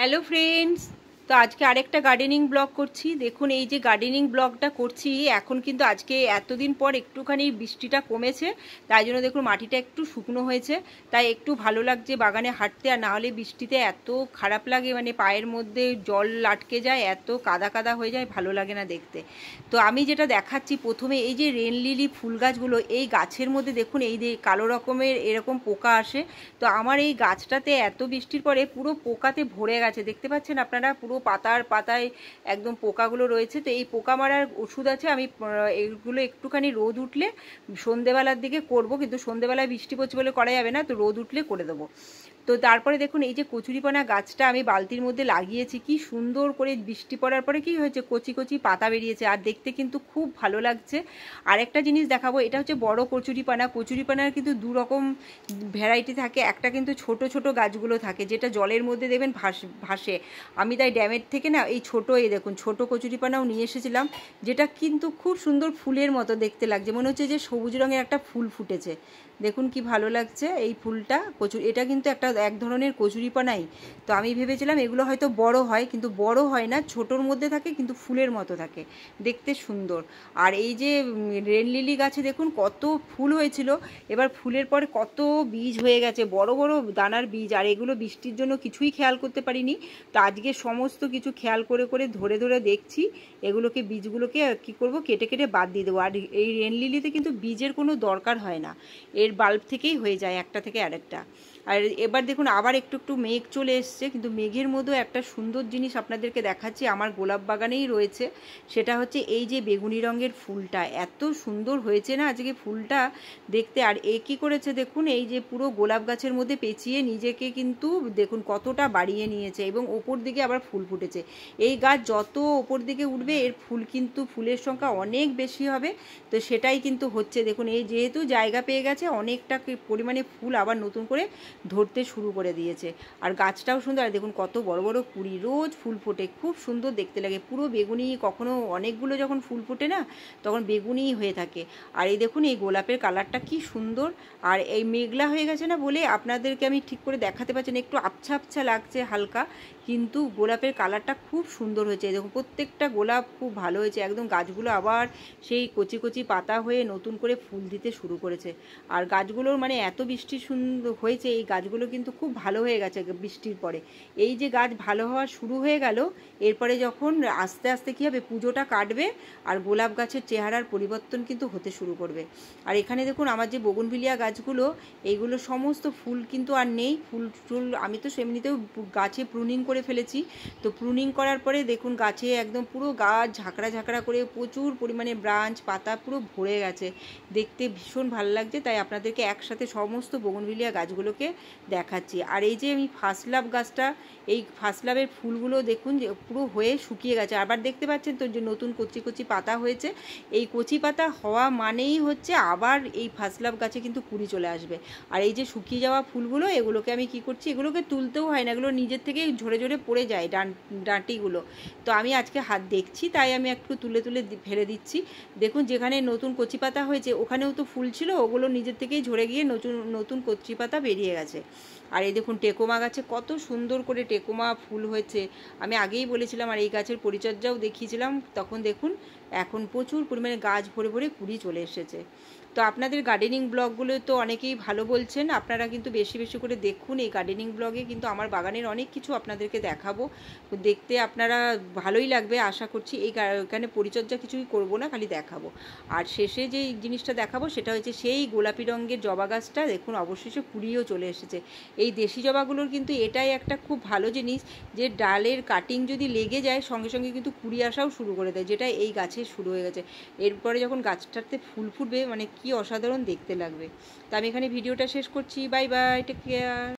Hello friends, তো আজকে আরেকটা গার্ডেনিং ব্লগ করছি। দেখুন এই যে গার্ডেনিং ব্লগটা করছি এখন, কিন্তু আজকে এতদিন পর একটুখানি বৃষ্টিটা কমেছে, তাই জন্য দেখুন মাটিটা একটু শুকনো হয়েছে, তাই একটু ভালো লাগছে বাগানে হাঁটতে। আর না হলে বৃষ্টিতে এত খারাপ লাগে, মানে পায়ের মধ্যে জল আটকে যায়, এত কাদা কাদা হয়ে যায়, ভালো লাগে না দেখতে। তো আমি যেটা দেখাচ্ছি প্রথমে, এই যে রেন লিলি ফুল গাছগুলো, এই গাছের মধ্যে দেখুন এই যে কালো রকমের এরকম পোকা আসে। তো আমার এই গাছটাতে এত বৃষ্টির পরে পুরো পোকাতে ভরে গেছে, দেখতে পাচ্ছেন আপনারা, পুরো পাতায় একদম পোকাগুলো রয়েছে। তো এই পোকা মারার ওষুধ আছে, আমি এগুলো একটুখানি রোদ উঠলে সন্ধেবেলার দিকে করব, কিন্তু সন্ধেবেলায় বৃষ্টি পড়ছে বলে করা যাবে না, তো রোদ উঠলে করে দেবো। তো তারপরে দেখুন এই যে কচুরিপানা গাছটা আমি বালতির মধ্যে লাগিয়েছি, কি সুন্দর করে বৃষ্টি পড়ার পরে কি হয়েছে, কচি কচি পাতা বেরিয়েছে, আর দেখতে কিন্তু খুব ভালো লাগছে। আরেকটা জিনিস দেখাবো, এটা হচ্ছে বড় কচুরিপানা। কচুরিপানার কিন্তু দু রকম ভ্যারাইটি থাকে, একটা কিন্তু ছোট ছোট গাছগুলো থাকে, যেটা জলের মধ্যে দেখবেন ভাসে। আমি তাই ড্যামের থেকে না এই ছোট, এই দেখুন ছোট কচুরিপানাও নিয়ে এসেছিলাম, যেটা কিন্তু খুব সুন্দর ফুলের মতো দেখতে লাগছে, মনে হচ্ছে যে সবুজ রঙের একটা ফুল ফুটেছে। দেখুন কি ভালো লাগছে এই ফুলটা। এটা কিন্তু এক ধরনের কচুরিপানাই। তো আমি ভেবেছিলাম এগুলো হয়তো বড় হয়, কিন্তু বড় হয় না, ছোটোর মধ্যে থাকে কিন্তু ফুলের মতো থাকে, দেখতে সুন্দর। আর এই যে রেন লিলি গাছে দেখুন কত ফুল হয়েছিল, এবার ফুলের পরে কত বীজ হয়ে গেছে, বড় বড় দানার বীজ। আর এগুলো বৃষ্টির জন্য কিছুই খেয়াল করতে পারিনি, তো আজকে সমস্ত কিছু খেয়াল করে করে ধরে ধরে দেখছি এগুলোকে, বীজগুলোকে কি করব, কেটে কেটে বাদ দিয়ে দেবো। আর এই রেন লিলিতে কিন্তু বীজের কোনো দরকার হয় না, এর বাল্ব থেকেই হয়ে যায় একটা থেকে আরেকটা। আর এবার দেখুন আবার একটু একটু মেঘ চলে এসছে, কিন্তু মেঘের মধ্যেও একটা সুন্দর জিনিস আপনাদেরকে দেখাচ্ছি, আমার গোলাপ বাগানেই রয়েছে। সেটা হচ্ছে এই যে বেগুনি রঙের ফুলটা, এত সুন্দর হয়েছে না আজকে ফুলটা দেখতে। আর এ কী করেছে দেখুন, এই যে পুরো গোলাপ গাছের মধ্যে পেঁচিয়ে নিজেকে কিন্তু দেখুন কতটা বাড়িয়ে নিয়েছে, এবং ওপর দিকে আবার ফুল ফুটেছে। এই গাছ যত ওপর দিকে উঠবে এর ফুল কিন্তু, ফুলের সংখ্যা অনেক বেশি হবে। তো সেটাই কিন্তু হচ্ছে, দেখুন এই যেহেতু জায়গা পেয়ে গেছে, অনেকটা পরিমাণে ফুল আবার নতুন করে ধরতে শুরু করে দিয়েছে। আর গাছটাও সুন্দর, দেখুন কত বড় বড় কুঁড়ি, রোজ ফুল ফোটে, খুব সুন্দর দেখতে লাগে, পুরো বেগুনি। কখনো অনেকগুলো যখন ফুল ফোটে না, তখন বেগুনি হয়ে থাকে। আর এই দেখুন এই গোলাপের কালারটা কি সুন্দর। আর এই মেঘলা হয়ে গেছে না বলে আপনাদেরকে আমি ঠিক করে দেখাতে পারছি না, একটু আবছা আবছা লাগছে হালকা, কিন্তু গোলাপের কালারটা খুব সুন্দর হয়েছে। দেখুন প্রত্যেকটা গোলাপ খুব ভালো হয়েছে, একদম গাছগুলো আবার সেই কচি কচি পাতা হয়ে নতুন করে ফুল দিতে শুরু করেছে। আর গাছগুলোর মানে এত বৃষ্টি সুন্দর হয়েছে, এই গাছগুলো কিন্তু খুব ভালো হয়ে গেছে বৃষ্টির পরে। এই যে গাছ ভালো হওয়া শুরু হয়ে গেল, এরপরে যখন আস্তে আস্তে কী হবে, পুজোটা কাটবে আর গোলাপ গাছের চেহারার পরিবর্তন কিন্তু হতে শুরু করবে। আর এখানে দেখুন আমার যে বোগনভিলিয়া গাছগুলো, এইগুলো সমস্ত ফুল কিন্তু আর নেই, ফুল আমি তো এমনিতেও গাছে প্রুনিং করে ফেলেছি। তো প্রুনিং করার পরে দেখুন গাছে একদম পুরো গাছ ঝাঁকড়া ঝাঁকড়া করে প্রচুর পরিমাণে ব্রাঞ্চ পাতা পুরো ভরে গেছে, দেখতে ভীষণ ভালো লাগছে। তাই আপনাদেরকে একসাথে সমস্ত বোগনভিলিয়া গাছগুলোকে দেখাচ্ছি। আর এই যে আমি ফার্স্ট লাভ গাছটা, এই ফার্স্ট লাভের ফুলগুলো দেখুন যে পুরো হয়ে শুকিয়ে গেছে, আবার দেখতে পাচ্ছেন তো যে নতুন কচি কচি পাতা হয়েছে। এই কচি পাতা হওয়া মানেই হচ্ছে আবার এই ফার্স্ট লাভ গাছে কিন্তু কুড়ি চলে আসবে। আর এই যে শুকিয়ে যাওয়া ফুলগুলো, এগুলোকে আমি কি করছি, এগুলোকে তুলতেও হয় না, এগুলো নিজের থেকেই ঝরে ঝরে পড়ে যায় ডাঁটিগুলো। তো আমি আজকে হাত দেখছি, তাই আমি একটু তুলে তুলে ফেলে দিচ্ছি। দেখুন যেখানে নতুন কচি পাতা হয়েছে ওখানেও তো ফুল ছিল, ওগুলো নিজের থেকেই ঝরে গিয়ে নতুন নতুন কচি পাতা বেরিয়ে গেছে। আর এই দেখুন টেকোমা গাছে কত সুন্দর করে টেকোমা ফুল হয়েছে, আমি আগেই বলেছিলাম, আর এই গাছের পরিচর্যাও দেখিয়েছিলাম তখন। দেখুন এখন প্রচুর পরিমাণে গাছ ভরে ভরে কুড়ি চলে এসেছে। তো আপনাদের গার্ডেনিং ব্লগগুলো তো অনেকেই ভালো বলছেন, আপনারা কিন্তু বেশি বেশি করে দেখুন। এই গার্ডেনিং ব্লগে কিন্তু আমার বাগানের অনেক কিছু আপনাদেরকে দেখাবো, দেখতে আপনারা ভালোই লাগবে আশা করছি। এখানে পরিচর্যা কিছুই করব না, খালি দেখাবো। আর শেষে যেই জিনিসটা দেখাবো সেটা হচ্ছে সেই গোলাপি রঙের জবা গাছটা, দেখুন অবশেষে কুড়িও চলে এসেছে। এই দেশি জবাগুলোর কিন্তু এটাই একটা খুব ভালো জিনিস, যে ডালের কাটিং যদি লেগে যায় সঙ্গে সঙ্গে কিন্তু কুড়ি আসাও শুরু করে দেয়, যেটা এই গাছে শুরু হয়ে গেছে। এরপরে যখন গাছটাতে ফুল ফুটবে, মানে কি অসাধারণ দেখতে লাগবে। তো আমি এখানে ভিডিওটা শেষ করছি, বাই বাই, টেক কেয়ার।